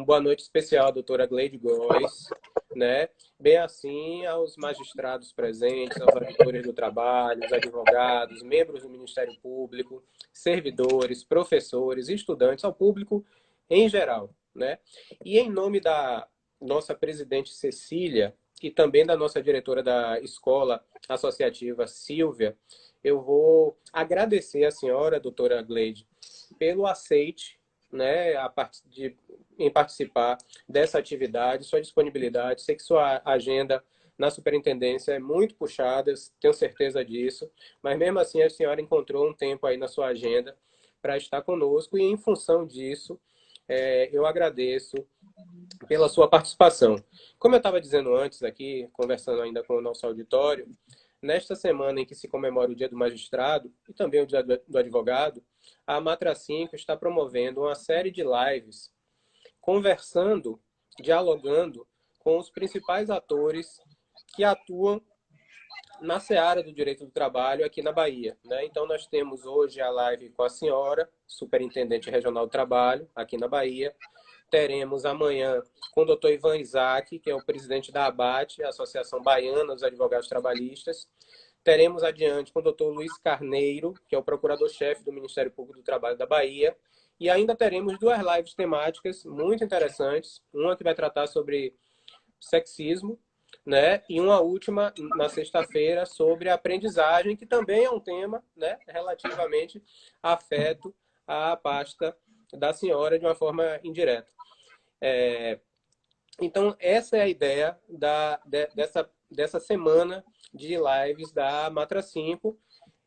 uma boa noite especial à doutora Gleide Góes, né? Bem assim aos magistrados presentes, aos auditores do trabalho, os advogados, membros do Ministério Público, servidores, professores, estudantes, ao público em geral, né? E em nome da nossa presidente Cecília e também da nossa diretora da escola associativa Silvia, eu vou agradecer à senhora, doutora Gleide, pelo aceite, né, em participar dessa atividade, sua disponibilidade. Sei que sua agenda na superintendência é muito puxada, tenho certeza disso, mas mesmo assim a senhora encontrou um tempo aí na sua agenda para estar conosco e em função disso, eu agradeço pela sua participação. Como eu estava dizendo antes aqui, conversando ainda com o nosso auditório, nesta semana em que se comemora o Dia do Magistrado e também o Dia do Advogado, a Matra 5 está promovendo uma série de lives, conversando, dialogando com os principais atores que atuam na seara do direito do trabalho aqui na Bahia, né? Então, nós temos hoje a live com a senhora, Superintendente Regional do Trabalho, aqui na Bahia. Teremos amanhã com o doutor Ivan Isaac, que é o presidente da ABAT, a Associação Baiana dos Advogados Trabalhistas. Teremos adiante com o doutor Luiz Carneiro, que é o procurador-chefe do Ministério Público do Trabalho da Bahia. E ainda teremos duas lives temáticas muito interessantes. Uma que vai tratar sobre sexismo, né? E uma última, na sexta-feira, sobre aprendizagem, que também é um tema, né, relativamente afeto à pasta da senhora de uma forma indireta. Então, essa é a ideia dessa semana de lives da Matra 5,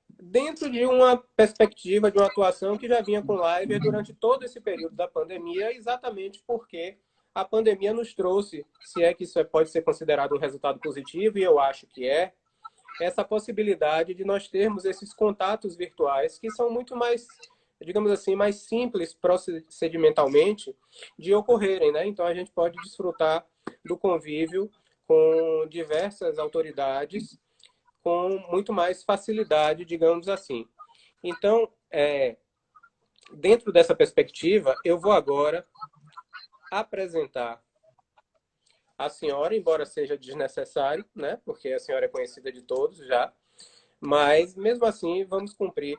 dentro de uma perspectiva de uma atuação que já vinha com live durante todo esse período da pandemia, exatamente porque a pandemia nos trouxe, se é que isso pode ser considerado um resultado positivo, e eu acho que essa possibilidade de nós termos esses contatos virtuais que são muito mais, digamos assim, mais simples procedimentalmente de ocorrerem, né? Então, a gente pode desfrutar do convívio com diversas autoridades com muito mais facilidade, digamos assim. Então, dentro dessa perspectiva, eu vou agora apresentar a senhora, embora seja desnecessário, né? Porque a senhora é conhecida de todos já, mas, mesmo assim, vamos cumprir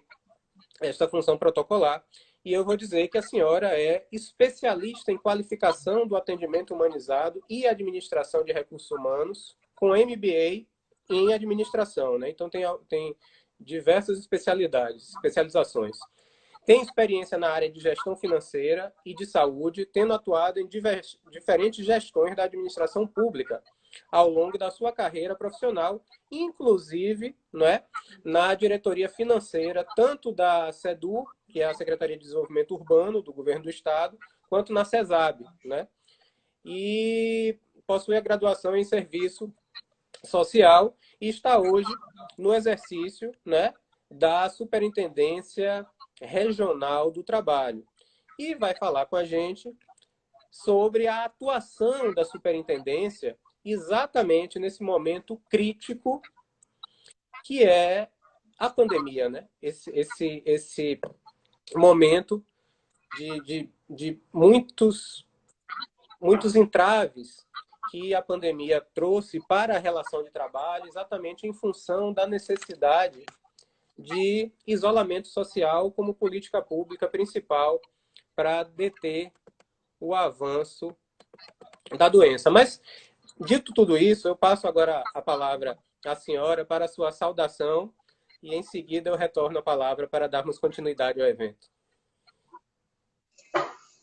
esta função protocolar. E eu vou dizer que a senhora é especialista em qualificação do atendimento humanizado e administração de recursos humanos, com MBA em administração, né? Então, tem diversas especializações. Tem experiência na área de gestão financeira e de saúde, tendo atuado em diferentes gestões da administração pública ao longo da sua carreira profissional, inclusive, né, na diretoria financeira, tanto da SEDUR, que é a Secretaria de Desenvolvimento Urbano do Governo do Estado, quanto na CESAB, né? E possui a graduação em serviço social e está hoje no exercício, né, da Superintendência Regional do Trabalho. E vai falar com a gente sobre a atuação da superintendência exatamente nesse momento crítico que é a pandemia, né? Esse momento de muitos entraves que a pandemia trouxe para a relação de trabalho, exatamente em função da necessidade de isolamento social como política pública principal para deter o avanço da doença. Mas, dito tudo isso, eu passo agora a palavra à senhora para a sua saudação e, em seguida, eu retorno a palavra para darmos continuidade ao evento.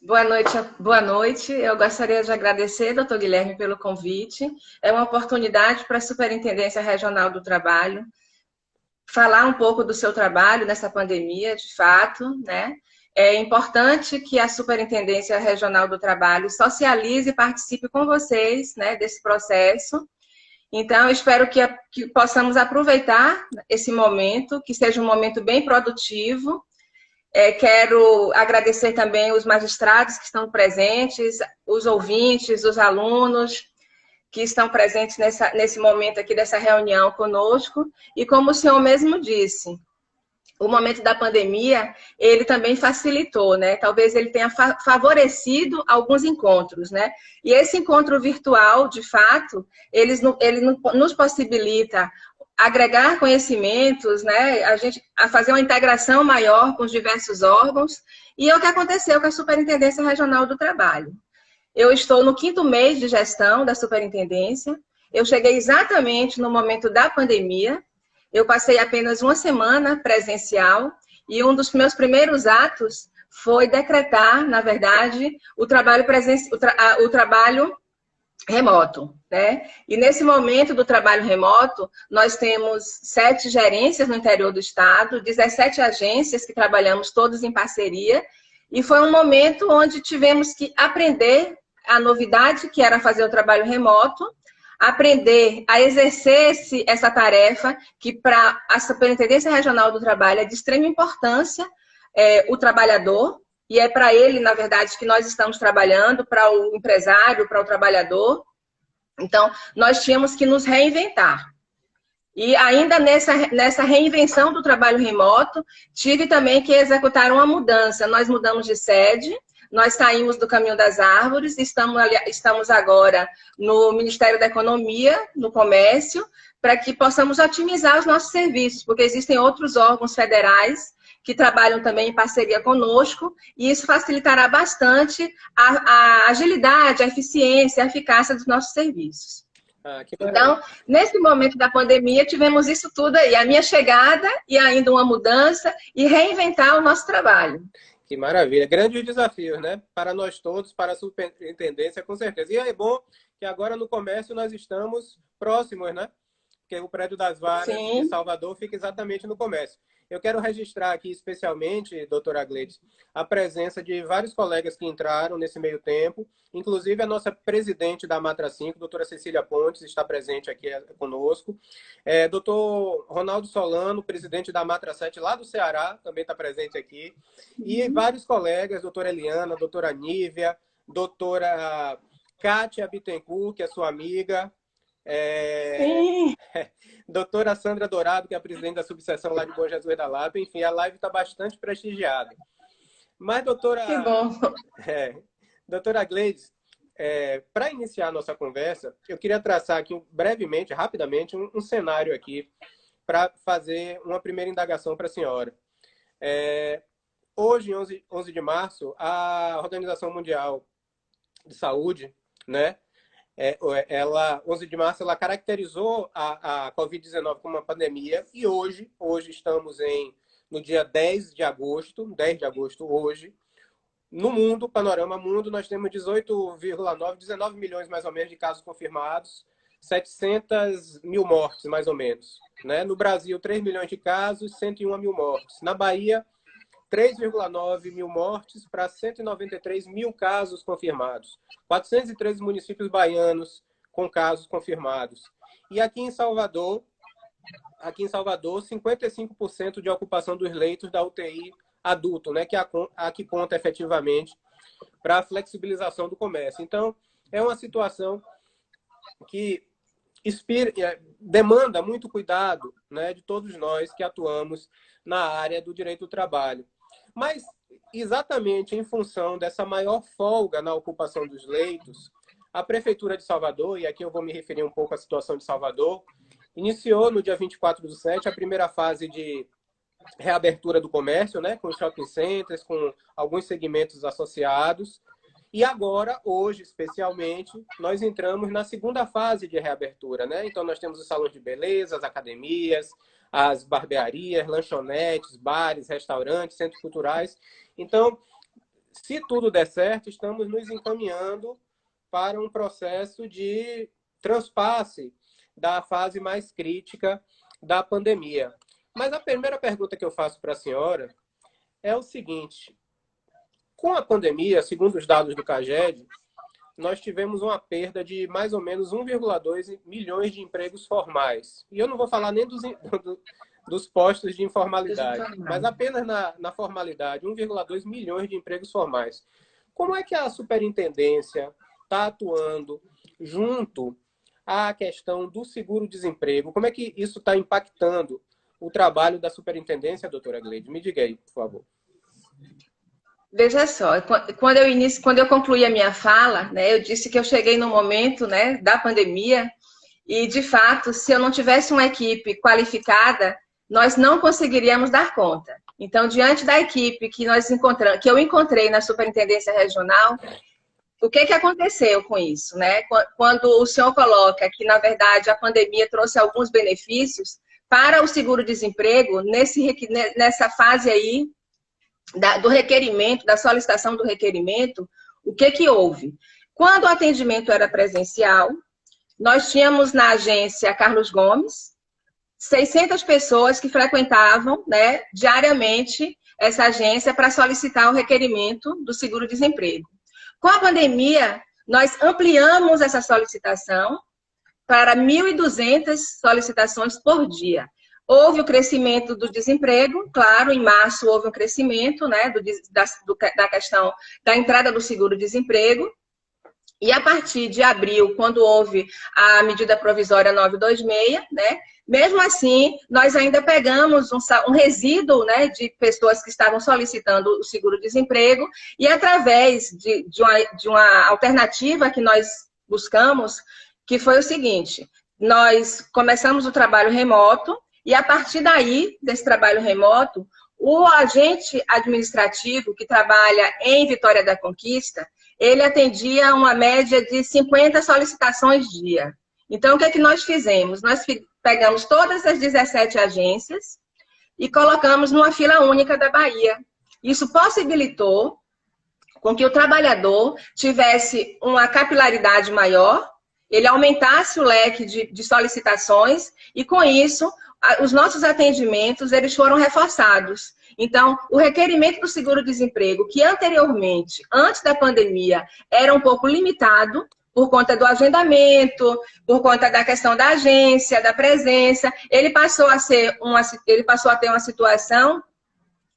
Boa noite, boa noite. Eu gostaria de agradecer, doutor Guilherme, pelo convite. É uma oportunidade para a Superintendência Regional do Trabalho falar um pouco do seu trabalho nessa pandemia, de fato, né? É importante que a Superintendência Regional do Trabalho socialize e participe com vocês, né, desse processo. Então, eu espero que possamos aproveitar esse momento, que seja um momento bem produtivo. Quero agradecer também os magistrados que estão presentes, os ouvintes, os alunos que estão presentes nesse momento aqui dessa reunião conosco. E como o senhor mesmo disse, o momento da pandemia, ele também facilitou, né? Talvez ele tenha favorecido alguns encontros, né? E esse encontro virtual, de fato, ele nos possibilita agregar conhecimentos, né? A fazer uma integração maior com os diversos órgãos. E é o que aconteceu com a Superintendência Regional do Trabalho. Eu estou no 5º mês de gestão da Superintendência. Eu cheguei exatamente no momento da pandemia. Eu passei apenas uma semana presencial e um dos meus primeiros atos foi decretar, na verdade, o trabalho remoto, né? E nesse momento do trabalho remoto, nós temos 7 gerências no interior do estado, 17 agências que trabalhamos todos em parceria, e foi um momento onde tivemos que aprender a novidade que era fazer o trabalho remoto, aprender a exercer essa tarefa, que para a Superintendência Regional do Trabalho é de extrema importância, o trabalhador, e é para ele, na verdade, que nós estamos trabalhando, para o empresário, para o trabalhador. Então, nós tínhamos que nos reinventar. E ainda nessa reinvenção do trabalho remoto, tive também que executar uma mudança. Nós mudamos de sede, nós saímos do Caminho das Árvores, estamos agora no Ministério da Economia, no Comércio, para que possamos otimizar os nossos serviços, porque existem outros órgãos federais que trabalham também em parceria conosco, e isso facilitará bastante a agilidade, a eficiência, a eficácia dos nossos serviços. Então, nesse momento da pandemia, tivemos isso tudo aí, a minha chegada e ainda uma mudança e reinventar o nosso trabalho. Que maravilha. Grandes desafios, né? Para nós todos, para a superintendência, com certeza. E é bom que agora no comércio nós estamos próximos, né? Porque o prédio das varas de Salvador fica exatamente no comércio. Eu quero registrar aqui especialmente, doutora Gleides, a presença de vários colegas que entraram nesse meio tempo, inclusive a nossa presidente da Matra 5, doutora Cecília Pontes, está presente aqui conosco. Doutor Ronaldo Solano, presidente da Matra 7, lá do Ceará, também está presente aqui. E vários colegas, doutora Eliana, doutora Nívia, doutora Kátia Bittencourt, que é sua amiga, doutora Sandra Dourado, que é a presidente da subseção lá de Bom Jesus da Lapa. Enfim, a live está bastante prestigiada. Mas, doutora... Que bom! Doutora Gleides, para iniciar a nossa conversa, eu queria traçar aqui brevemente, rapidamente, um cenário aqui para fazer uma primeira indagação para a senhora. Hoje, 11 de março, a Organização Mundial de Saúde, né, 11 de março, ela caracterizou a Covid-19 como uma pandemia, e hoje estamos no dia 10 de agosto hoje. No mundo, panorama mundo, nós temos 19 milhões mais ou menos de casos confirmados, 700 mil mortes mais ou menos, né? No Brasil, 3 milhões de casos, 101 mil mortes. Na Bahia, 3,9 mil mortes para 193 mil casos confirmados. 413 municípios baianos com casos confirmados. E aqui em Salvador, 55% de ocupação dos leitos da UTI adulto, né, que é a que conta efetivamente para a flexibilização do comércio. Então, é uma situação que demanda muito cuidado, né, de todos nós que atuamos na área do direito do trabalho. Mas, exatamente em função dessa maior folga na ocupação dos leitos, a Prefeitura de Salvador, e aqui eu vou me referir um pouco à situação de Salvador, iniciou no dia 24/7 a primeira fase de reabertura do comércio, né, com shopping centers, com alguns segmentos associados. E agora, hoje, especialmente, nós entramos na segunda fase de reabertura, né? Então, nós temos os salões de beleza, as academias, as barbearias, lanchonetes, bares, restaurantes, centros culturais. Então, se tudo der certo, estamos nos encaminhando para um processo de transpasse da fase mais crítica da pandemia. Mas a primeira pergunta que eu faço para a senhora é o seguinte: com a pandemia, segundo os dados do CAGED, nós tivemos uma perda de mais ou menos 1,2 milhões de empregos formais. E eu não vou falar nem dos postos de informalidade, mas apenas na formalidade, 1,2 milhões de empregos formais. Como é que a superintendência está atuando junto à questão do seguro-desemprego? Como é que isso está impactando o trabalho da superintendência, doutora Gleide? Me diga aí, por favor. Veja só, quando eu concluí a minha fala, né, eu disse que eu cheguei no momento, né, da pandemia e, de fato, se eu não tivesse uma equipe qualificada, nós não conseguiríamos dar conta. Então, diante da equipe que eu encontrei na Superintendência Regional, o que aconteceu com isso, né? Quando o senhor coloca que, na verdade, a pandemia trouxe alguns benefícios para o seguro-desemprego, nessa fase aí do requerimento, da solicitação do requerimento, o que houve? Quando o atendimento era presencial, nós tínhamos na agência Carlos Gomes 600 pessoas que frequentavam, né, diariamente essa agência para solicitar o requerimento do seguro-desemprego. Com a pandemia, nós ampliamos essa solicitação para 1.200 solicitações por dia. Houve o crescimento do desemprego, claro, em março houve um crescimento, né, da questão da entrada do seguro-desemprego, e a partir de abril, quando houve a medida provisória 926, né, mesmo assim, nós ainda pegamos um resíduo, né, de pessoas que estavam solicitando o seguro-desemprego, e através de uma alternativa que nós buscamos, que foi o seguinte: nós começamos o trabalho remoto, e a partir daí, desse trabalho remoto, o agente administrativo que trabalha em Vitória da Conquista, ele atendia uma média de 50 solicitações dia. Então, o que nós fizemos? Nós pegamos todas as 17 agências e colocamos numa fila única da Bahia. Isso possibilitou com que o trabalhador tivesse uma capilaridade maior, ele aumentasse o leque de solicitações e, com isso, os nossos atendimentos eles foram reforçados. Então, o requerimento do seguro-desemprego, que anteriormente, antes da pandemia, era um pouco limitado, por conta do agendamento, por conta da questão da agência, da presença, ele passou a ter uma situação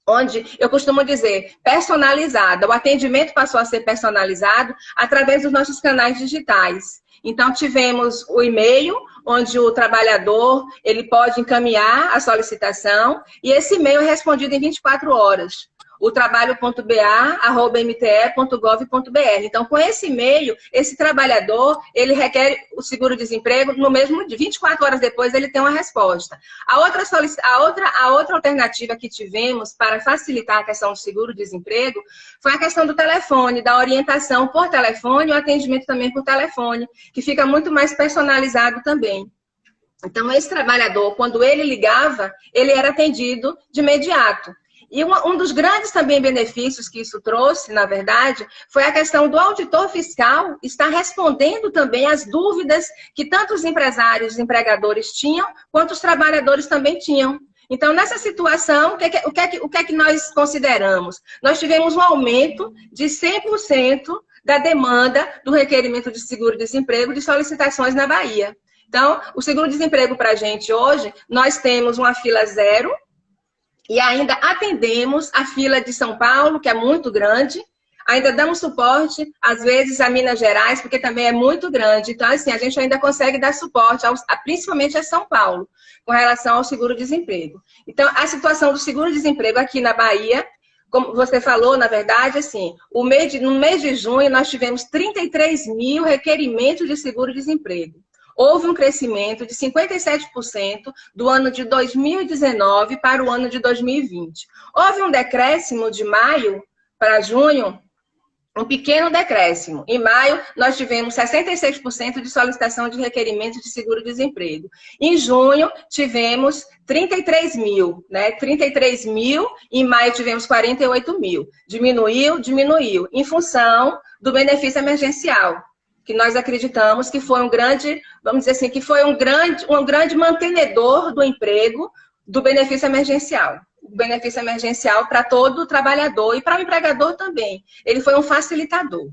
onde, eu costumo dizer, personalizada. O atendimento passou a ser personalizado através dos nossos canais digitais. Então, tivemos o e-mail, onde o trabalhador ele pode encaminhar a solicitação, e esse e-mail é respondido em 24 horas. O trabalho.ba@mte.gov.br. Então, com esse e-mail, esse trabalhador, ele requer o seguro-desemprego no mesmo dia, 24 horas depois ele tem uma resposta. A outra alternativa que tivemos para facilitar a questão do seguro-desemprego foi a questão do telefone, da orientação por telefone e o atendimento também por telefone, que fica muito mais personalizado também. Então, esse trabalhador, quando ele ligava, ele era atendido de imediato. E um dos grandes também benefícios que isso trouxe, na verdade, foi a questão do auditor fiscal estar respondendo também às dúvidas que tanto os empresários, os empregadores tinham, quanto os trabalhadores também tinham. Então, nessa situação, o que é que nós consideramos? Nós tivemos um aumento de 100% da demanda do requerimento de seguro-desemprego de solicitações na Bahia. Então, o seguro-desemprego para a gente hoje, nós temos uma fila zero, e ainda atendemos a fila de São Paulo, que é muito grande. Ainda damos suporte, às vezes, a Minas Gerais, porque também é muito grande. Então, assim, a gente ainda consegue dar suporte, principalmente a São Paulo, com relação ao seguro-desemprego. Então, a situação do seguro-desemprego aqui na Bahia, como você falou, na verdade, assim, no mês de junho, nós tivemos 33 mil requerimentos de seguro-desemprego. Houve um crescimento de 57% do ano de 2019 para o ano de 2020. Houve um decréscimo de maio para junho, um pequeno decréscimo. Em maio, nós tivemos 66% de solicitação de requerimento de seguro-desemprego. Em junho, tivemos 33 mil, né? 33 mil, em maio tivemos 48 mil. Diminuiu, em função do benefício emergencial, que nós acreditamos que foi um grande, vamos dizer assim, que foi um grande mantenedor do emprego, do benefício emergencial. O benefício emergencial para todo trabalhador e para o empregador também. Ele foi um facilitador.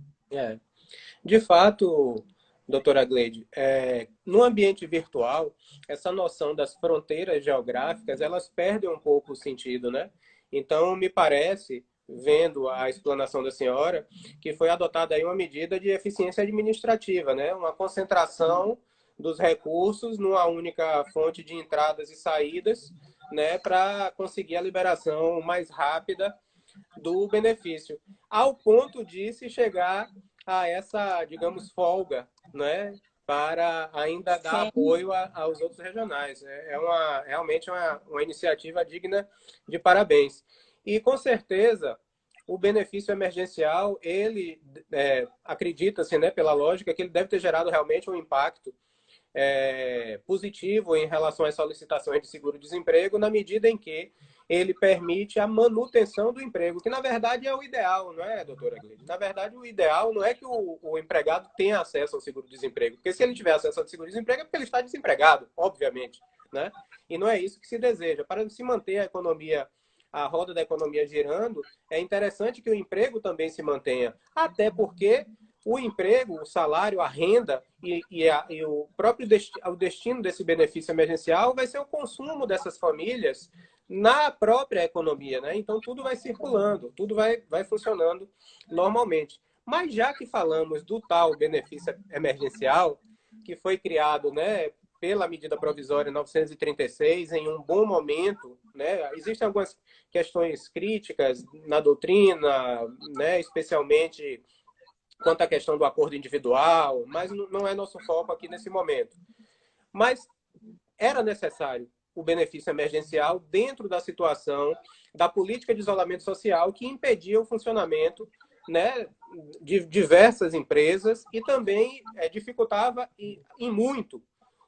De fato, doutora Gleide, no ambiente virtual, essa noção das fronteiras geográficas, elas perdem um pouco o sentido, né? Então, me parece, vendo a explanação da senhora, que foi adotada aí uma medida de eficiência administrativa, né? Uma concentração dos recursos numa única fonte de entradas e saídas, né, para conseguir a liberação mais rápida do benefício, ao ponto de se chegar a essa, digamos, folga, né, para ainda dar Sim. apoio aos outros regionais. Realmente uma iniciativa digna de parabéns. E, com certeza, o benefício emergencial, ele acredita-se, né, pela lógica, que ele deve ter gerado realmente um impacto positivo em relação às solicitações de seguro-desemprego, na medida em que ele permite a manutenção do emprego, que na verdade é o ideal, não é, doutora Gleide? Na verdade, o ideal não é que o empregado tenha acesso ao seguro-desemprego, porque se ele tiver acesso ao seguro-desemprego é porque ele está desempregado, obviamente, né? E não é isso que se deseja. Para se manter a economia, a roda da economia girando, é interessante que o emprego também se mantenha, até porque o emprego, o salário, a renda e o próprio o destino desse benefício emergencial vai ser o consumo dessas famílias na própria economia, né? Então, tudo vai circulando, tudo vai funcionando normalmente. Mas já que falamos do tal benefício emergencial, que foi criado, né, pela medida provisória 936, em um bom momento, né? Existem algumas questões críticas na doutrina, né, especialmente quanto à questão do acordo individual, mas não é nosso foco aqui nesse momento. Mas era necessário o benefício emergencial dentro da situação da política de isolamento social que impedia o funcionamento, né, de diversas empresas e também dificultava em muito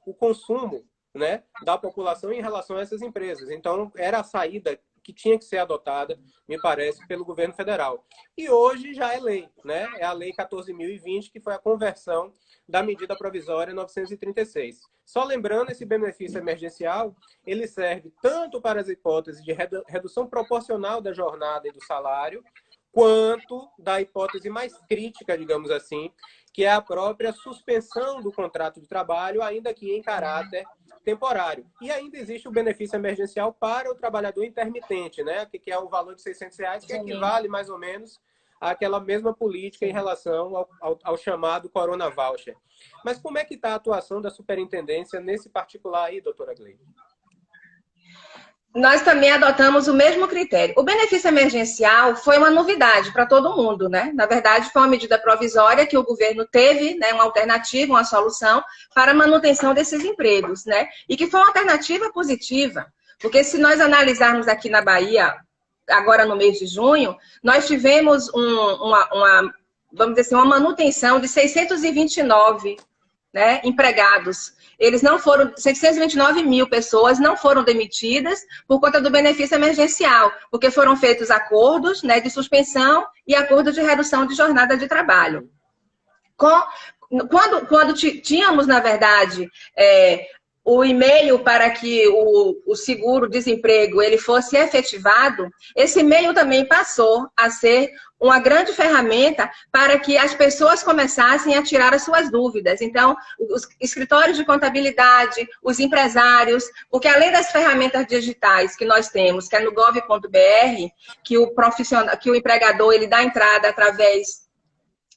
o consumo, né, da população em relação a essas empresas. Então, era a saída que tinha que ser adotada, me parece, pelo governo federal. E hoje já é lei, né? É a Lei 14.020, que foi a conversão da medida provisória 936. Só lembrando, esse benefício emergencial, ele serve tanto para as hipóteses de redução proporcional da jornada e do salário, quanto da hipótese mais crítica, digamos assim, que é a própria suspensão do contrato de trabalho, ainda que em caráter temporário. E ainda existe o benefício emergencial para o trabalhador intermitente, né? Que é o valor de R$600, que equivale mais ou menos àquela mesma política em relação ao chamado Corona Voucher. Mas como é que está a atuação da superintendência nesse particular aí, doutora Gleide? Nós também adotamos o mesmo critério. O benefício emergencial foi uma novidade para todo mundo, né? Na verdade, foi uma medida provisória que o governo teve, né, uma alternativa, uma solução para a manutenção desses empregos, né? E que foi uma alternativa positiva, porque se nós analisarmos aqui na Bahia, agora no mês de junho, nós tivemos vamos dizer assim, uma manutenção de 629, né, empregados. Eles não foram, 629 mil pessoas não foram demitidas por conta do benefício emergencial, porque foram feitos acordos, né, de suspensão e acordos de redução de jornada de trabalho. Quando tínhamos, na verdade, o e-mail para que o seguro-desemprego ele fosse efetivado, esse e-mail também passou a ser uma grande ferramenta para que as pessoas começassem a tirar as suas dúvidas. Então, os escritórios de contabilidade, os empresários, porque além das ferramentas digitais que nós temos, que é no gov.br, que o empregador ele dá entrada através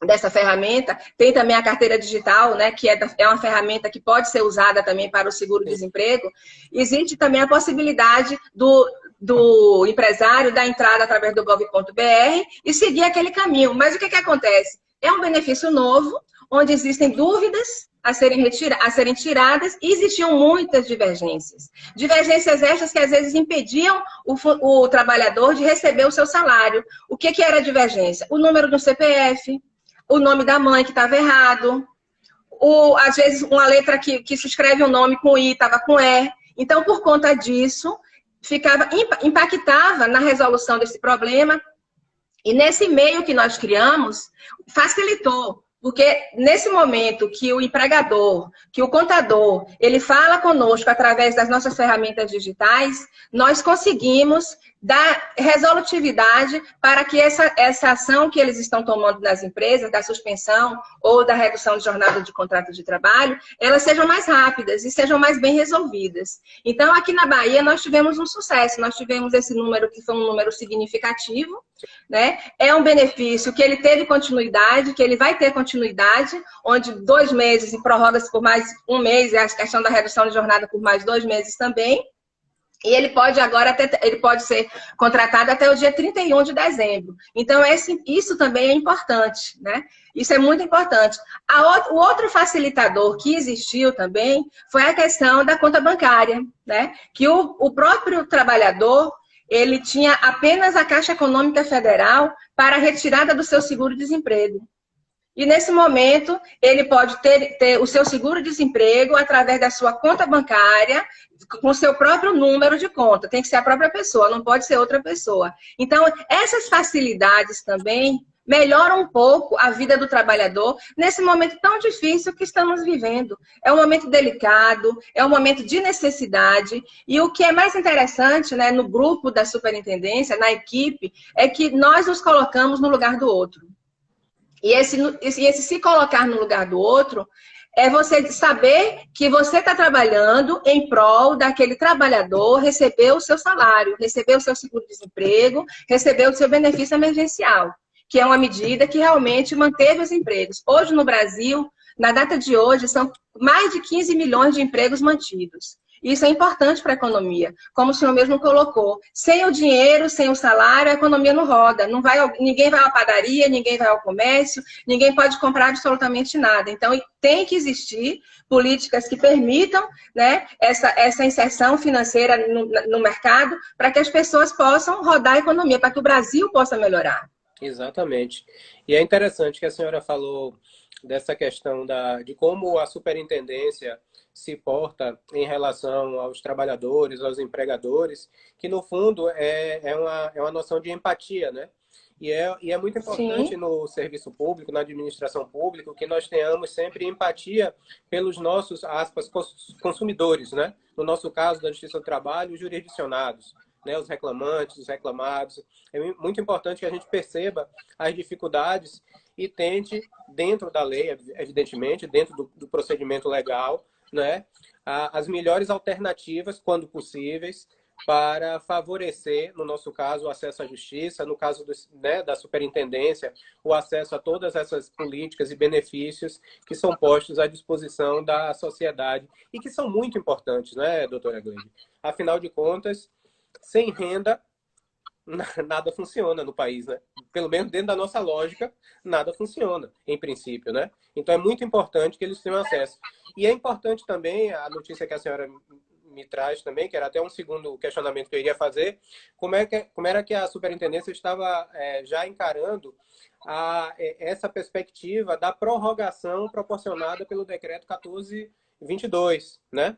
dessa ferramenta, tem também a carteira digital, né, que é uma ferramenta que pode ser usada também para o seguro-desemprego. Existe também a possibilidade do empresário dar entrada através do gov.br e seguir aquele caminho. Mas o que acontece? É um benefício novo, onde existem dúvidas a serem tiradas e existiam muitas divergências. Divergências estas que às vezes impediam o trabalhador de receber o seu salário. O que era a divergência? O número do CPF, o nome da mãe que estava errado, às vezes uma letra que se escreve um nome com I estava com E. Então, por conta disso, impactava na resolução desse problema. E nesse meio que nós criamos, facilitou. Porque nesse momento que o empregador, que o contador, ele fala conosco através das nossas ferramentas digitais, nós conseguimos dar resolutividade para que essa ação que eles estão tomando nas empresas, da suspensão ou da redução de jornada de contrato de trabalho, elas sejam mais rápidas e sejam mais bem resolvidas. Então, aqui na Bahia, nós tivemos um sucesso. Nós tivemos esse número, que foi um número significativo, né? É um benefício que ele teve continuidade, que ele vai ter continuidade, onde 2 meses e prorroga-se por mais 1 mês, e a questão da redução de jornada por mais 2 meses também. E ele pode agora ele pode ser contratado até o dia 31 de dezembro. Então, isso também é importante, né? Isso é muito importante. O outro facilitador que existiu também foi a questão da conta bancária, né? Que o próprio trabalhador, ele tinha apenas a Caixa Econômica Federal para a retirada do seu seguro-desemprego. E nesse momento, ele pode ter o seu seguro-desemprego através da sua conta bancária, com o seu próprio número de conta. Tem que ser a própria pessoa, não pode ser outra pessoa. Então, essas facilidades também melhoram um pouco a vida do trabalhador nesse momento tão difícil que estamos vivendo. É um momento delicado, é um momento de necessidade. E o que é mais interessante, né, no grupo da superintendência, na equipe, é que nós nos colocamos no lugar do outro. E esse se colocar no lugar do outro é você saber que você está trabalhando em prol daquele trabalhador receber o seu salário, receber o seu seguro-desemprego, receber o seu benefício emergencial, que é uma medida que realmente manteve os empregos. Hoje no Brasil, na data de hoje, são mais de 15 milhões de empregos mantidos. Isso é importante para a economia, como o senhor mesmo colocou. Sem o dinheiro, sem o salário, a economia não roda. Ninguém vai à padaria, ninguém vai ao comércio, ninguém pode comprar absolutamente nada. Então, tem que existir políticas que permitam, né, essa inserção financeira no mercado para que as pessoas possam rodar a economia, para que o Brasil possa melhorar. Exatamente. E é interessante que a senhora falou dessa questão de como a superintendência se porta em relação aos trabalhadores, aos empregadores, que no fundo é uma noção de empatia, né? E é muito importante, sim, no serviço público, na administração pública, que nós tenhamos sempre empatia pelos nossos, aspas, consumidores, né? No nosso caso, da Justiça do Trabalho, os jurisdicionados, né? Os reclamantes, os reclamados. É muito importante que a gente perceba as dificuldades e tente, dentro da lei, evidentemente, dentro do procedimento legal, né, as melhores alternativas, quando possíveis, para favorecer, no nosso caso, o acesso à justiça, no caso né, da superintendência, o acesso a todas essas políticas e benefícios que são postos à disposição da sociedade e que são muito importantes, né, doutora Gleide? Afinal de contas, sem renda, nada funciona no país, né? Pelo menos dentro da nossa lógica, nada funciona, em princípio, né? Então é muito importante que eles tenham acesso. E é importante também a notícia que a senhora me traz também, que era até um segundo questionamento que eu iria fazer, como era que a superintendência estava já encarando essa perspectiva da prorrogação proporcionada pelo decreto 1422, né?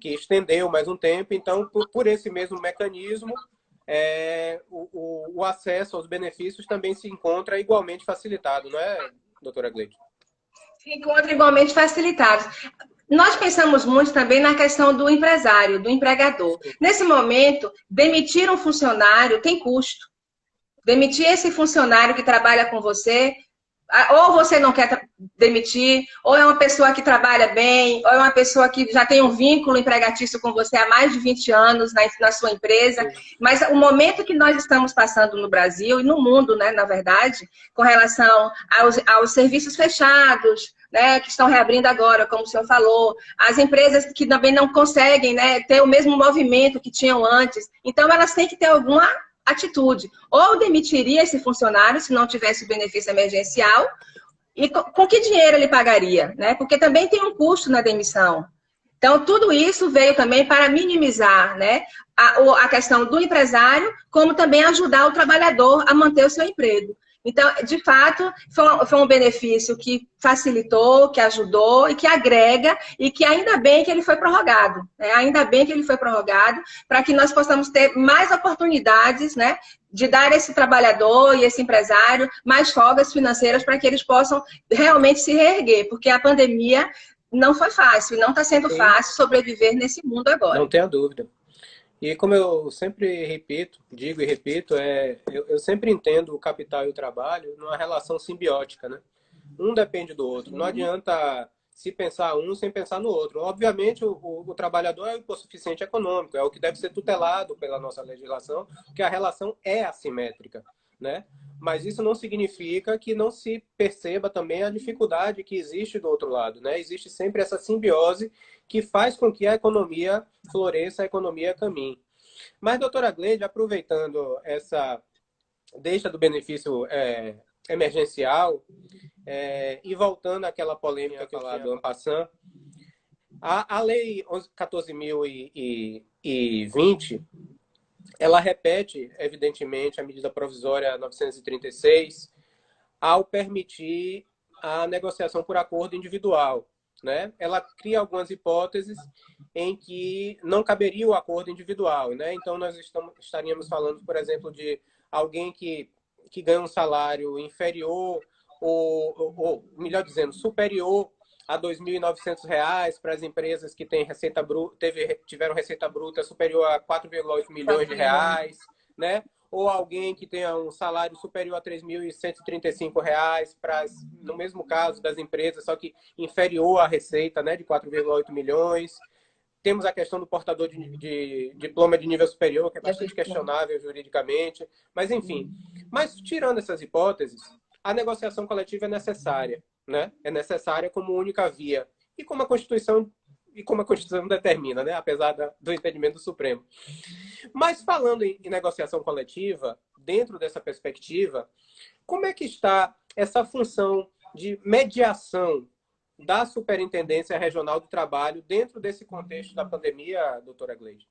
Que estendeu mais um tempo. Então, por esse mesmo mecanismo, o acesso aos benefícios também se encontra igualmente facilitado, não é, doutora Gleide? Se encontra igualmente facilitado. Nós pensamos muito também na questão do empresário, do empregador. Nesse momento, demitir um funcionário tem custo. Demitir esse funcionário que trabalha com você, ou você não quer demitir, ou é uma pessoa que trabalha bem, ou é uma pessoa que já tem um vínculo empregatício com você há mais de 20 anos na sua empresa. Mas o momento que nós estamos passando no Brasil e no mundo, né, na verdade, com relação aos serviços fechados, né, que estão reabrindo agora, como o senhor falou, as empresas que também não conseguem, né, ter o mesmo movimento que tinham antes. Então, elas têm que ter alguma atitude. Ou demitiria esse funcionário se não tivesse o benefício emergencial, e com que dinheiro ele pagaria, né? Porque também tem um custo na demissão. Então, tudo isso veio também para minimizar, né, a questão do empresário, como também ajudar o trabalhador a manter o seu emprego. Então, de fato, foi um benefício que facilitou, que ajudou e que agrega, e que ainda bem que ele foi prorrogado, né? Ainda bem que ele foi prorrogado, para que nós possamos ter mais oportunidades, né, de dar a esse trabalhador e esse empresário mais folgas financeiras para que eles possam realmente se reerguer, porque a pandemia não foi fácil, não está sendo fácil sobreviver nesse mundo agora. Não tenha dúvida. E como eu sempre repito, digo e repito, eu sempre entendo o capital e o trabalho numa relação simbiótica, né? Um depende do outro. Não adianta se pensar um sem pensar no outro. Obviamente, o trabalhador é o hipossuficiente econômico, é o que deve ser tutelado pela nossa legislação, porque a relação é assimétrica. né? Mas isso não significa que não se perceba também a dificuldade que existe do outro lado, né? Existe sempre essa simbiose que faz com que a economia floresça, a economia caminhe. Mas, doutora Gleide, aproveitando essa deixa do benefício emergencial e voltando àquela polêmica que eu falei do Ampassan, a Lei 14.020, ela repete, evidentemente, a medida provisória 936 ao permitir a negociação por acordo individual, né? Ela cria algumas hipóteses em que não caberia o acordo individual, né? Então, nós estaríamos falando, por exemplo, de alguém que ganha um salário inferior ou melhor dizendo, superior a R$ 2.900 para as empresas que têm tiveram receita bruta superior a 4,8 milhões de reais, né? Ou alguém que tenha um salário superior a R$ 3.135 no mesmo caso das empresas, só que inferior à receita, né, de 4,8 milhões. Temos a questão do portador de diploma de nível superior, que é bastante questionável juridicamente. Mas, enfim. Mas, tirando essas hipóteses, a negociação coletiva é necessária, né? É necessária como única via. E como a Constituição determina, né? Apesar do entendimento do Supremo. Mas, falando em negociação coletiva, dentro dessa perspectiva, como é que está essa função de mediação da Superintendência Regional do Trabalho dentro desse contexto da pandemia, doutora Gleide?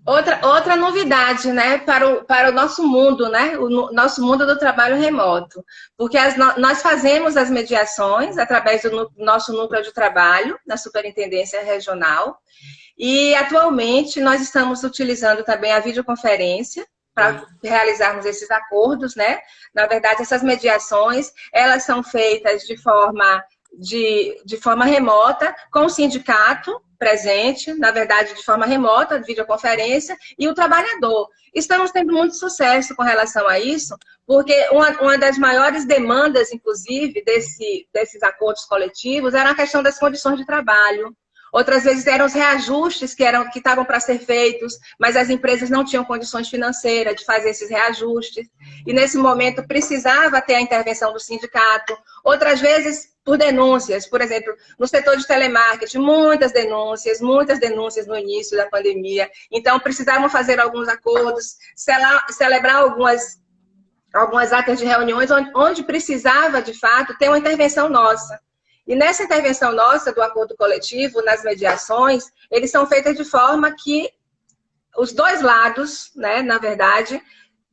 Outra novidade, né, para o nosso mundo, né, o nosso mundo do trabalho remoto, porque nós fazemos as mediações através do nosso núcleo de trabalho, na Superintendência Regional, e atualmente nós estamos utilizando também a videoconferência para realizarmos esses acordos, né? Na verdade, essas mediações, elas são feitas de forma remota, com o sindicato presente, na verdade, de forma remota, de videoconferência, e o trabalhador. Estamos tendo muito sucesso com relação a isso, porque uma das maiores demandas, inclusive, desses acordos coletivos era a questão das condições de trabalho. Outras vezes eram os reajustes que estavam para ser feitos, mas as empresas não tinham condições financeiras de fazer esses reajustes. E nesse momento precisava ter a intervenção do sindicato. Outras vezes por denúncias, por exemplo, no setor de telemarketing, muitas denúncias no início da pandemia. Então precisavam fazer alguns acordos, celebrar algumas atas de reuniões onde precisava, de fato, ter uma intervenção nossa. E nessa intervenção nossa do acordo coletivo, nas mediações, eles são feitas de forma que os dois lados, né, na verdade,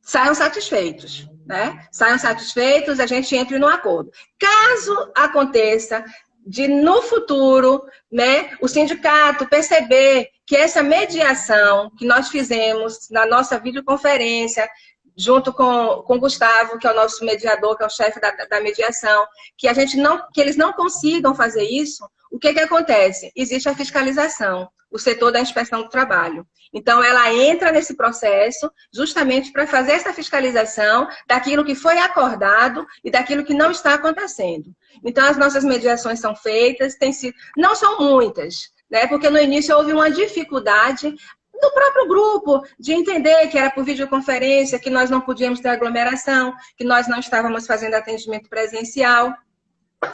saiam satisfeitos, né? Saiam satisfeitos, a gente entre no acordo. Caso aconteça de, no futuro, né, o sindicato perceber que essa mediação que nós fizemos na nossa videoconferência, junto com o Gustavo, que é o nosso mediador, que é o chefe da mediação, que eles não consigam fazer isso, o que acontece? Existe a fiscalização, o setor da inspeção do trabalho. Então, ela entra nesse processo justamente para fazer essa fiscalização daquilo que foi acordado e daquilo que não está acontecendo. Então, as nossas mediações são feitas, não são muitas, né? Porque no início houve uma dificuldade do próprio grupo, de entender que era por videoconferência, que nós não podíamos ter aglomeração, que nós não estávamos fazendo atendimento presencial.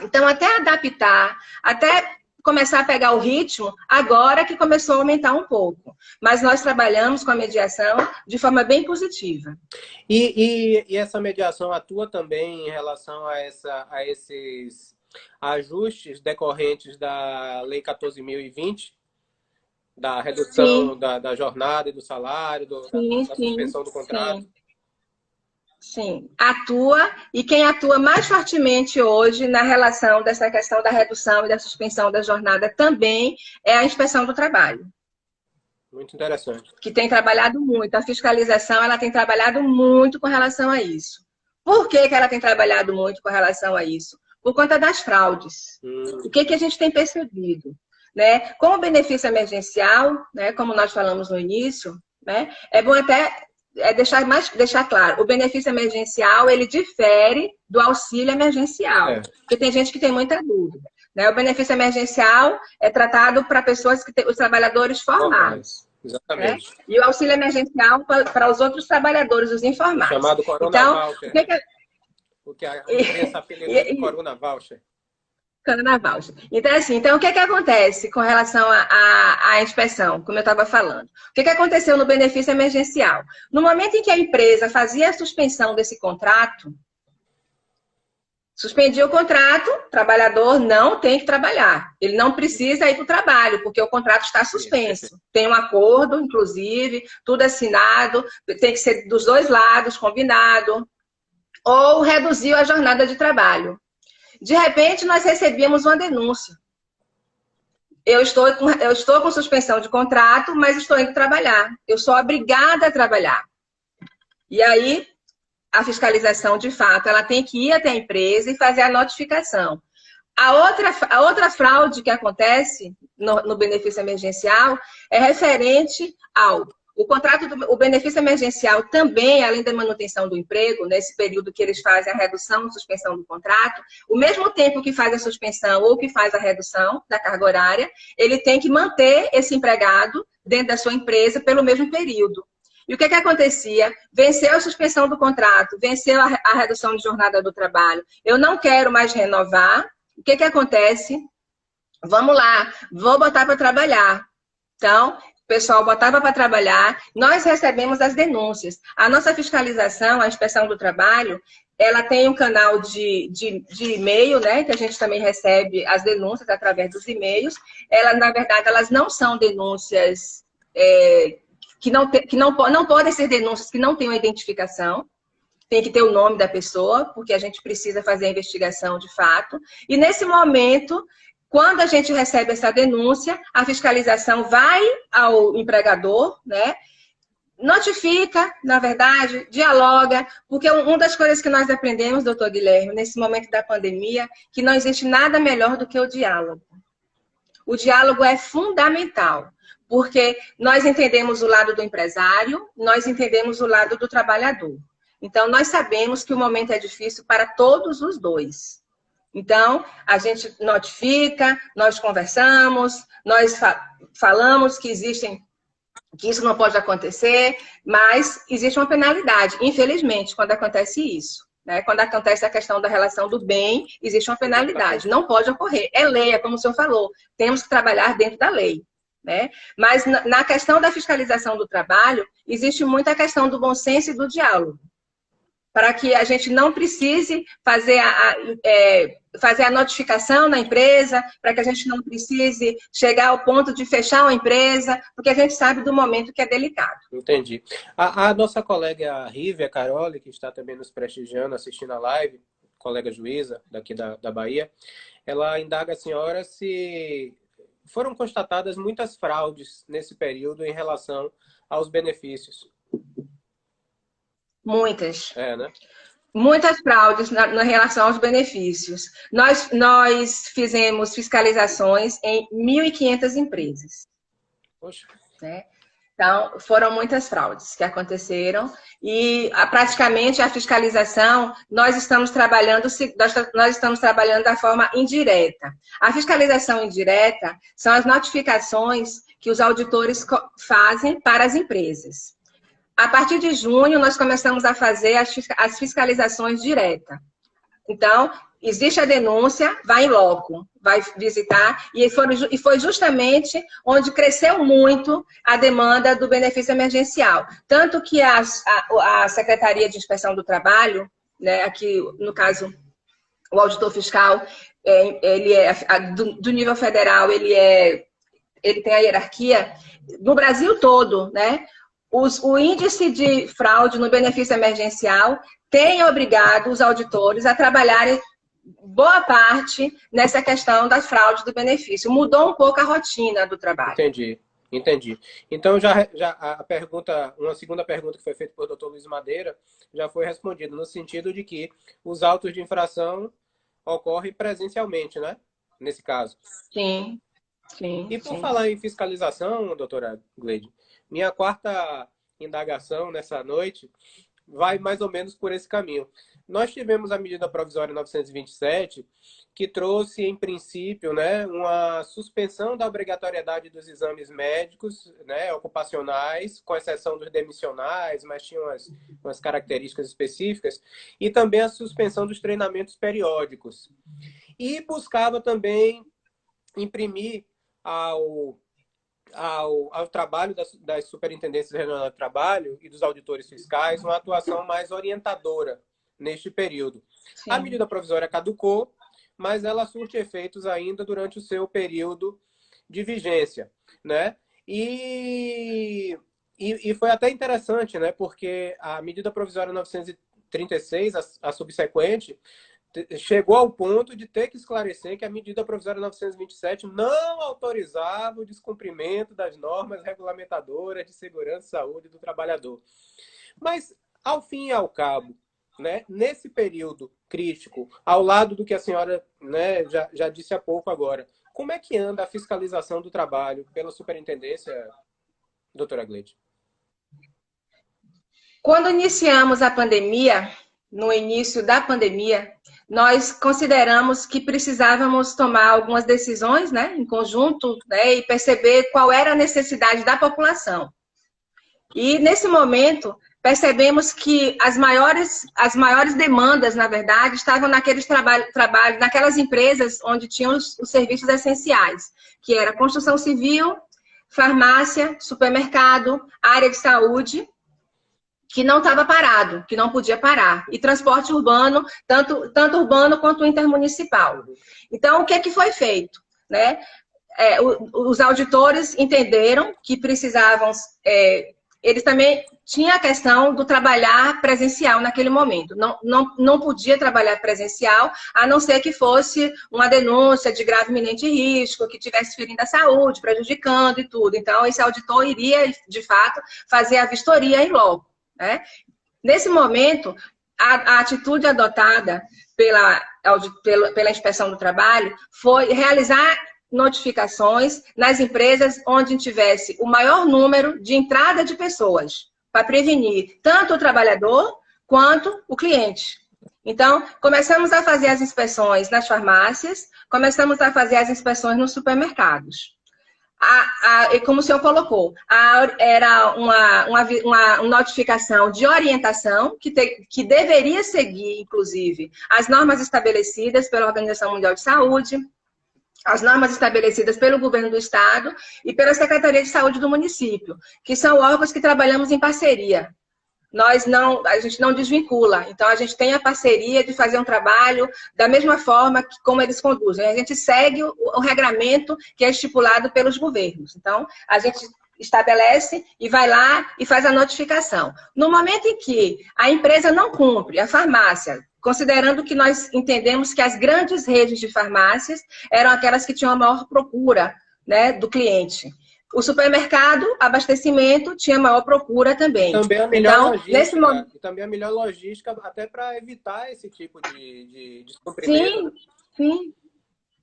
Então, até adaptar, até começar a pegar o ritmo, agora que começou a aumentar um pouco. Mas nós trabalhamos com a mediação de forma bem positiva. E essa mediação atua também em relação a esses ajustes decorrentes da Lei 14.020? Da redução da jornada e do salário, da suspensão do contrato? Sim, atua, e quem atua mais fortemente hoje na relação dessa questão da redução e da suspensão da jornada também é a Inspeção do Trabalho. Muito interessante. Que tem trabalhado muito, a fiscalização ela tem trabalhado muito com relação a isso. Por que ela tem trabalhado muito com relação a isso? Por conta das fraudes. O que a gente tem percebido? Né? Com o benefício emergencial, né, como nós falamos no início, né, é bom até deixar claro, o benefício emergencial, ele difere do auxílio emergencial, porque tem gente que tem muita dúvida. Né? O benefício emergencial é tratado para pessoas os trabalhadores formais. né? Exatamente. E o auxílio emergencial para os outros trabalhadores, os O informais. chamado Corona Então, Voucher, né? O que a imprensa apelidou de Corona Voucher. Carnaval. Então, assim, então o que que acontece com relação à inspeção, como eu estava falando? O que que aconteceu no benefício emergencial? No momento em que a empresa fazia a suspensão desse contrato, suspendia o contrato, o trabalhador não tem que trabalhar. Ele não precisa ir para o trabalho, porque o contrato está suspenso. Tem um acordo, inclusive, tudo assinado, tem que ser dos dois lados, combinado, ou reduziu a jornada de trabalho. De repente, nós recebíamos uma denúncia. Eu estou com suspensão de contrato, mas estou indo trabalhar. Eu sou obrigada a trabalhar. E aí, a fiscalização, de fato, ela tem que ir até a empresa e fazer a notificação. A outra fraude que acontece no benefício emergencial é referente ao o benefício emergencial também, além da manutenção do emprego, nesse período que eles fazem a redução ou suspensão do contrato, o mesmo tempo que faz a suspensão ou que faz a redução da carga horária, ele tem que manter esse empregado dentro da sua empresa pelo mesmo período. E o que acontecia? Venceu a suspensão do contrato, venceu a redução de jornada do trabalho, eu não quero mais renovar, o que acontece? Vamos lá, vou botar para trabalhar. Então, o pessoal botava para trabalhar, nós recebemos as denúncias. A nossa fiscalização, a inspeção do trabalho, ela tem um canal de e-mail, né, que a gente também recebe as denúncias através dos e-mails. Na verdade, elas não são denúncias que não podem ser denúncias que não tenham identificação. Tem que ter o nome da pessoa, porque a gente precisa fazer a investigação de fato. E nesse momento, quando a gente recebe essa denúncia, a fiscalização vai ao empregador, né? Notifica, na verdade, dialoga, porque uma das coisas que nós aprendemos, doutor Guilherme, nesse momento da pandemia, que não existe nada melhor do que o diálogo. O diálogo é fundamental, porque nós entendemos o lado do empresário, nós entendemos o lado do trabalhador. Então, nós sabemos que o momento é difícil para todos os dois. Então, a gente notifica, nós conversamos, nós falamos que isso não pode acontecer, mas existe uma penalidade, infelizmente, quando acontece isso. Né? Quando acontece a questão da relação do bem, existe uma penalidade. Não pode ocorrer. É lei, é como o senhor falou. Temos que trabalhar dentro da lei. Né? Mas na questão da fiscalização do trabalho, existe muita questão do bom senso e do diálogo. Para que a gente não precise fazer a notificação na empresa, para que a gente não precise chegar ao ponto de fechar uma empresa, porque a gente sabe do momento que é delicado. Entendi. A nossa colega Rívia Caroli, que está também nos prestigiando, assistindo a live, colega juíza daqui da Bahia, ela indaga a senhora se foram constatadas muitas fraudes nesse período em relação aos benefícios. Muitas. Né? Muitas fraudes na relação aos benefícios. Nós fizemos fiscalizações em 1.500 empresas. Poxa. Né? Então, foram muitas fraudes que aconteceram e praticamente a fiscalização nós estamos trabalhando da forma indireta. A fiscalização indireta são as notificações que os auditores fazem para as empresas. A partir de junho, nós começamos a fazer as fiscalizações diretas. Então, existe a denúncia, vai em loco, vai visitar, e foi justamente onde cresceu muito a demanda do benefício emergencial. Tanto que a Secretaria de Inspeção do Trabalho, né, aqui, no caso, o auditor fiscal, ele do nível federal, ele tem a hierarquia, no Brasil todo, né? O índice de fraude no benefício emergencial tem obrigado os auditores a trabalharem boa parte nessa questão das fraudes do benefício. Mudou um pouco a rotina do trabalho. Entendi. Então, uma segunda pergunta que foi feita pelo doutor Luiz Madeira já foi respondida, no sentido de que os autos de infração ocorrem presencialmente, né? Nesse caso. Sim. E por falar em fiscalização, doutora Gleide, minha quarta indagação nessa noite vai mais ou menos por esse caminho. Nós tivemos a medida provisória 927, que trouxe, em princípio, né, uma suspensão da obrigatoriedade dos exames médicos, né, ocupacionais, com exceção dos demissionais, mas tinha umas características específicas, e também a suspensão dos treinamentos periódicos. E buscava também imprimir ao trabalho das superintendências regionais de trabalho e dos auditores fiscais uma atuação mais orientadora neste período. Sim. A medida provisória caducou, mas ela surte efeitos ainda durante o seu período de vigência, né? E foi até interessante, né? Porque a medida provisória 936, a subsequente, chegou ao ponto de ter que esclarecer que a medida provisória 927 não autorizava o descumprimento das normas regulamentadoras de segurança e saúde do trabalhador. Mas, ao fim e ao cabo, né, nesse período crítico, ao lado do que a senhora, né, já disse há pouco agora, como é que anda a fiscalização do trabalho pela superintendência, doutora Gleide? Quando iniciamos a pandemia, no início da pandemia, nós consideramos que precisávamos tomar algumas decisões, né, em conjunto, né, e perceber qual era a necessidade da população. E, nesse momento, percebemos que as maiores demandas, na verdade, estavam naqueles trabalhos, naquelas empresas onde tinham os serviços essenciais, que era construção civil, farmácia, supermercado, área de saúde, que não estava parado, que não podia parar. E transporte urbano, tanto urbano quanto intermunicipal. Então, o que é que foi feito? Né? Os auditores entenderam que precisavam... eles também tinham a questão do trabalhar presencial naquele momento. Não podia trabalhar presencial, a não ser que fosse uma denúncia de grave iminente risco, que estivesse ferindo a saúde, prejudicando e tudo. Então, esse auditor iria, de fato, fazer a vistoria em loco. Né? Nesse momento, a atitude adotada pela Inspeção do Trabalho foi realizar notificações nas empresas onde tivesse o maior número de entrada de pessoas, para prevenir tanto o trabalhador quanto o cliente. Então, começamos a fazer as inspeções nas farmácias, começamos a fazer as inspeções nos supermercados. Como o senhor colocou, era uma notificação de orientação que deveria seguir, inclusive, as normas estabelecidas pela Organização Mundial de Saúde, as normas estabelecidas pelo governo do estado e pela Secretaria de Saúde do município, que são órgãos que trabalhamos em parceria. A gente não desvincula, então a gente tem a parceria de fazer um trabalho da mesma forma que como eles conduzem. A gente segue o regramento que é estipulado pelos governos. Então, a gente estabelece e vai lá e faz a notificação. No momento em que a empresa não cumpre, a farmácia, considerando que nós entendemos que as grandes redes de farmácias eram aquelas que tinham a maior procura, né, do cliente. O supermercado, abastecimento, tinha maior procura também. Também a melhor logística, também a melhor logística até para evitar esse tipo de descumprimento. Sim,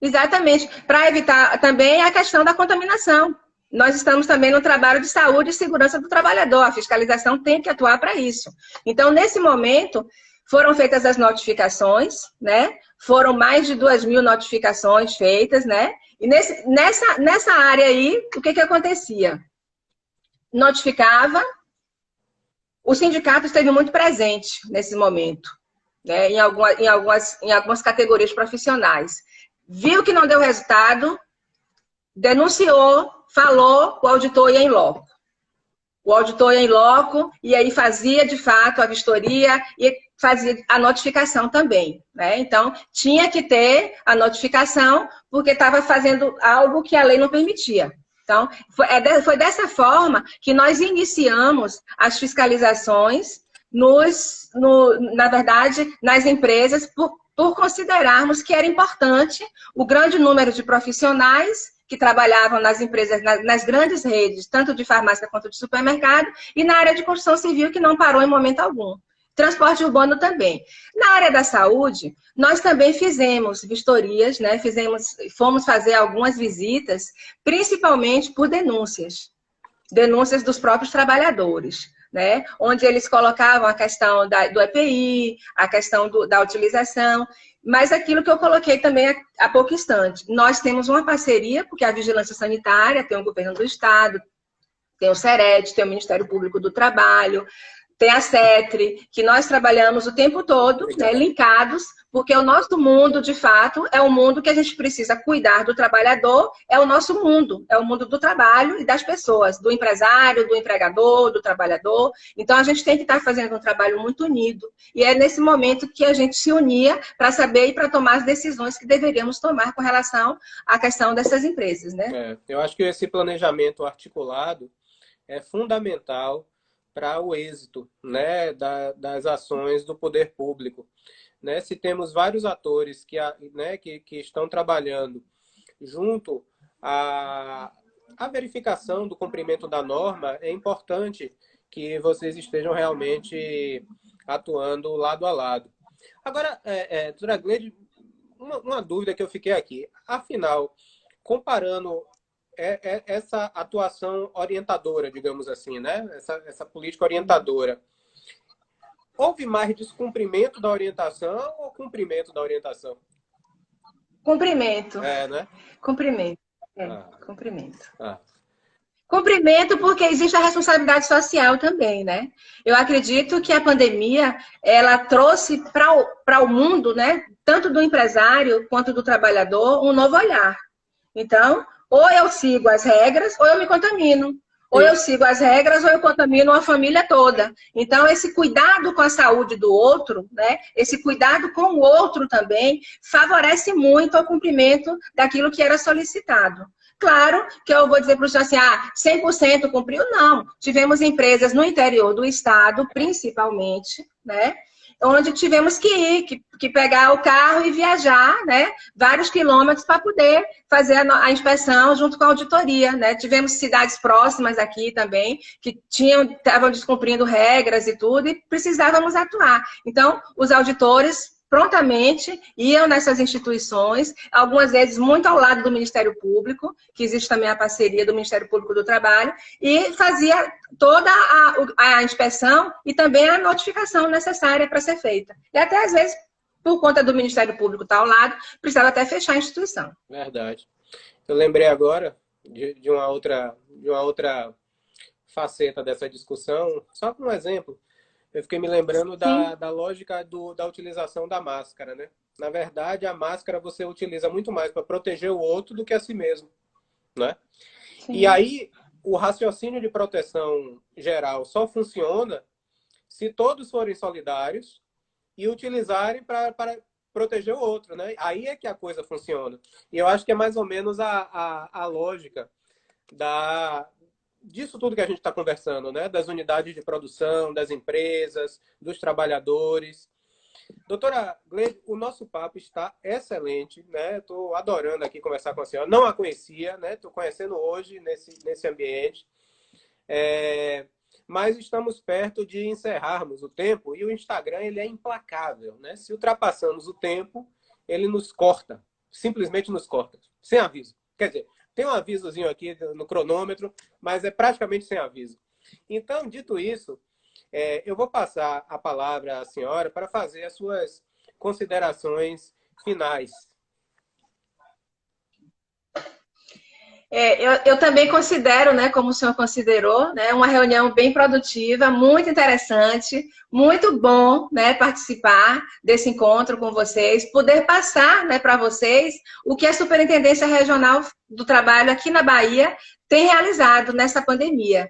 exatamente. Para evitar também a questão da contaminação. Nós estamos também no trabalho de saúde e segurança do trabalhador. A fiscalização tem que atuar para isso. Então, nesse momento, foram feitas as notificações, né? Foram mais de 2.000 notificações feitas, né? E nessa área aí, o que acontecia? Notificava, o sindicato esteve muito presente nesse momento, né, em algumas categorias profissionais. Viu que não deu resultado, denunciou, falou, o auditor ia em loco. O auditor ia em loco e aí fazia, de fato, a vistoria e fazia a notificação também, né? Então, tinha que ter a notificação porque estava fazendo algo que a lei não permitia. Então, foi dessa forma que nós iniciamos as fiscalizações, na verdade, nas empresas, por considerarmos que era importante o grande número de profissionais que trabalhavam nas empresas, nas grandes redes, tanto de farmácia quanto de supermercado, e na área de construção civil, que não parou em momento algum. Transporte urbano também. Na área da saúde, nós também fizemos vistorias, né? Fomos fazer algumas visitas, principalmente por denúncias dos próprios trabalhadores. né? Onde eles colocavam a questão do EPI, a questão da utilização, mas aquilo que eu coloquei também há pouco instante. Nós temos uma parceria, porque a Vigilância Sanitária tem o Governo do Estado, tem o SERET, tem o Ministério Público do Trabalho, tem a CETRE, que nós trabalhamos o tempo todo, né, linkados, porque o nosso mundo, de fato, é um mundo que a gente precisa cuidar do trabalhador, é o nosso mundo, é o mundo do trabalho e das pessoas, do empresário, do empregador, do trabalhador. Então, a gente tem que estar fazendo um trabalho muito unido. E é nesse momento que a gente se unia para saber e para tomar as decisões que deveríamos tomar com relação à questão dessas empresas, né? Eu acho que esse planejamento articulado é fundamental para o êxito, né, das ações do poder público. Né? Se temos vários atores que estão trabalhando junto à verificação do cumprimento da norma, é importante que vocês estejam realmente atuando lado a lado. Agora, doutora Gleide, uma dúvida que eu fiquei aqui. Afinal, comparando essa atuação orientadora, digamos assim, né? Essa política orientadora, houve mais descumprimento da orientação ou cumprimento da orientação? Cumprimento. Né? Cumprimento. Cumprimento. Cumprimento porque existe a responsabilidade social também, né? Eu acredito que a pandemia, ela trouxe para o mundo, né, tanto do empresário quanto do trabalhador, um novo olhar. Então, ou eu sigo as regras, ou eu me contamino. Ou eu sigo as regras, ou eu contamino a família toda. Então, esse cuidado com a saúde do outro, né? Esse cuidado com o outro também, favorece muito ao cumprimento daquilo que era solicitado. Claro que eu vou dizer para o senhor assim, 100% cumpriu? Não. Tivemos empresas no interior do estado, principalmente, né? Onde tivemos que pegar o carro e viajar, né, vários quilômetros para poder fazer a inspeção junto com a auditoria, né? Tivemos cidades próximas aqui também que estavam descumprindo regras e tudo e precisávamos atuar. Então, os auditores prontamente iam nessas instituições, algumas vezes muito ao lado do Ministério Público, que existe também a parceria do Ministério Público do Trabalho, e fazia toda a inspeção e também a notificação necessária para ser feita. E até às vezes, por conta do Ministério Público estar ao lado, precisava até fechar a instituição. Verdade. Eu lembrei agora de uma outra faceta dessa discussão, só como um exemplo. Eu fiquei me lembrando da lógica da utilização da máscara, né? Na verdade, a máscara você utiliza muito mais para proteger o outro do que a si mesmo, né? Sim. E aí, o raciocínio de proteção geral só funciona se todos forem solidários e utilizarem para proteger o outro, né? Aí é que a coisa funciona. E eu acho que é mais ou menos a lógica disso tudo que a gente está conversando, né? Das unidades de produção, das empresas, dos trabalhadores. Doutora Gleide, o nosso papo está excelente, né? Estou adorando aqui conversar com a senhora. Não a conhecia, né? Estou conhecendo hoje nesse ambiente. Mas estamos perto de encerrarmos o tempo e o Instagram ele é implacável, né? Se ultrapassamos o tempo, ele nos corta. Simplesmente nos corta. Sem aviso. Quer dizer, tem um avisozinho aqui no cronômetro, mas é praticamente sem aviso. Então, dito isso, eu vou passar a palavra à senhora para fazer as suas considerações finais. Eu também considero, né, como o senhor considerou, né, uma reunião bem produtiva, muito interessante, muito bom, né, participar desse encontro com vocês, poder passar, né, para vocês o que a Superintendência Regional do Trabalho aqui na Bahia tem realizado nessa pandemia.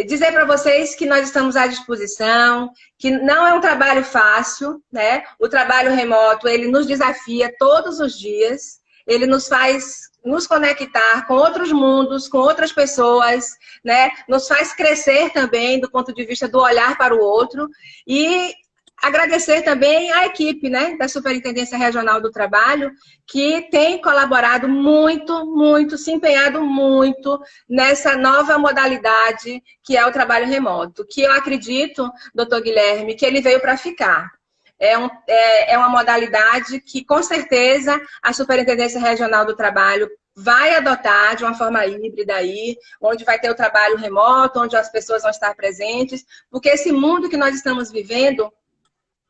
Dizer para vocês que nós estamos à disposição, que não é um trabalho fácil, né? O trabalho remoto, ele nos desafia todos os dias, ele nos faz nos conectar com outros mundos, com outras pessoas, né? Nos faz crescer também do ponto de vista do olhar para o outro e agradecer também à equipe, né, da Superintendência Regional do Trabalho, que tem colaborado muito, muito, se empenhado muito nessa nova modalidade que é o trabalho remoto, que eu acredito, doutor Guilherme, que ele veio para ficar. É uma modalidade que, com certeza, a Superintendência Regional do Trabalho vai adotar de uma forma híbrida aí, onde vai ter o trabalho remoto, onde as pessoas vão estar presentes, porque esse mundo que nós estamos vivendo,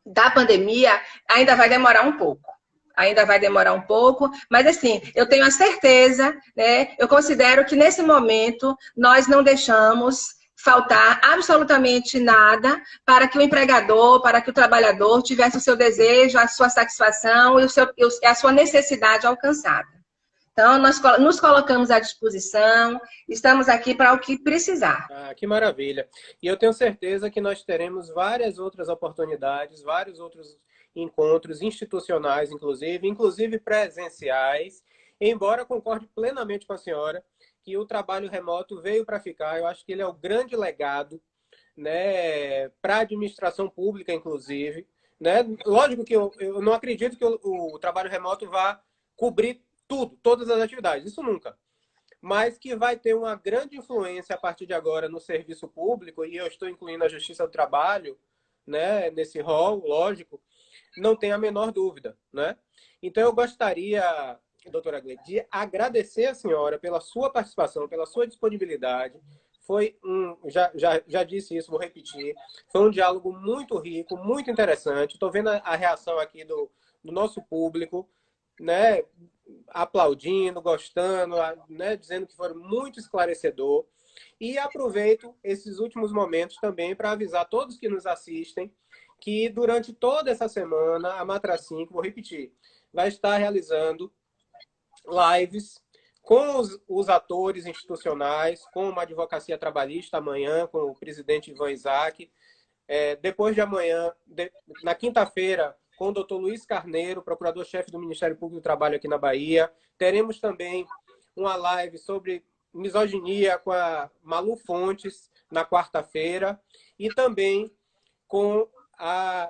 da pandemia, ainda vai demorar um pouco. Ainda vai demorar um pouco, mas assim, eu tenho a certeza, né? Eu considero que nesse momento nós não deixamos faltar absolutamente nada para que o empregador, para que o trabalhador tivesse o seu desejo, a sua satisfação e a sua necessidade alcançada. Então, nós nos colocamos à disposição, estamos aqui para o que precisar. Ah, que maravilha. E eu tenho certeza que nós teremos várias outras oportunidades, vários outros encontros institucionais, inclusive presenciais, embora eu concorde plenamente com a senhora que o trabalho remoto veio para ficar. Eu acho que ele é o grande legado, né, para a administração pública, inclusive. Né? Lógico que eu não acredito que o trabalho remoto vá cobrir tudo, todas as atividades, isso nunca. Mas que vai ter uma grande influência a partir de agora no serviço público, e eu estou incluindo a Justiça do Trabalho, né, nesse rol, lógico, não tem a menor dúvida, né? Então eu gostaria, doutora Gleide, de agradecer a senhora pela sua participação, pela sua disponibilidade. Foi já disse isso, vou repetir, foi um diálogo muito rico, muito interessante. Estou vendo a reação aqui do nosso público, né, aplaudindo, gostando, né, dizendo que foi muito esclarecedor. E aproveito esses últimos momentos também para avisar todos que nos assistem que durante toda essa semana a Matra 5, vou repetir, vai estar realizando lives com os atores institucionais, com uma advocacia trabalhista amanhã, com o presidente Ivan Isaac. Depois de amanhã, na quinta-feira, com o doutor Luiz Carneiro, procurador-chefe do Ministério Público do Trabalho aqui na Bahia. Teremos também uma live sobre misoginia com a Malu Fontes, na quarta-feira. E também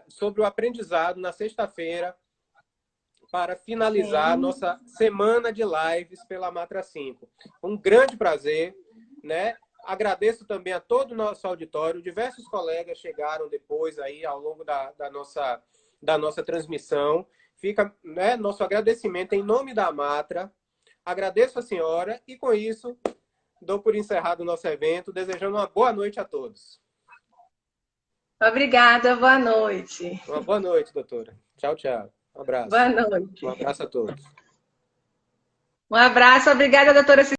sobre o aprendizado, na sexta-feira, para finalizar a nossa semana de lives pela Matra 5. Um grande prazer, né? Agradeço também a todo o nosso auditório. Diversos colegas chegaram depois aí ao longo da nossa transmissão. Fica, né, nosso agradecimento em nome da Matra. Agradeço a senhora e, com isso, dou por encerrado o nosso evento, desejando uma boa noite a todos. Obrigada, boa noite. Uma boa noite, doutora. Tchau, tchau. Um abraço. Boa noite. Um abraço a todos. Um abraço, obrigada, doutora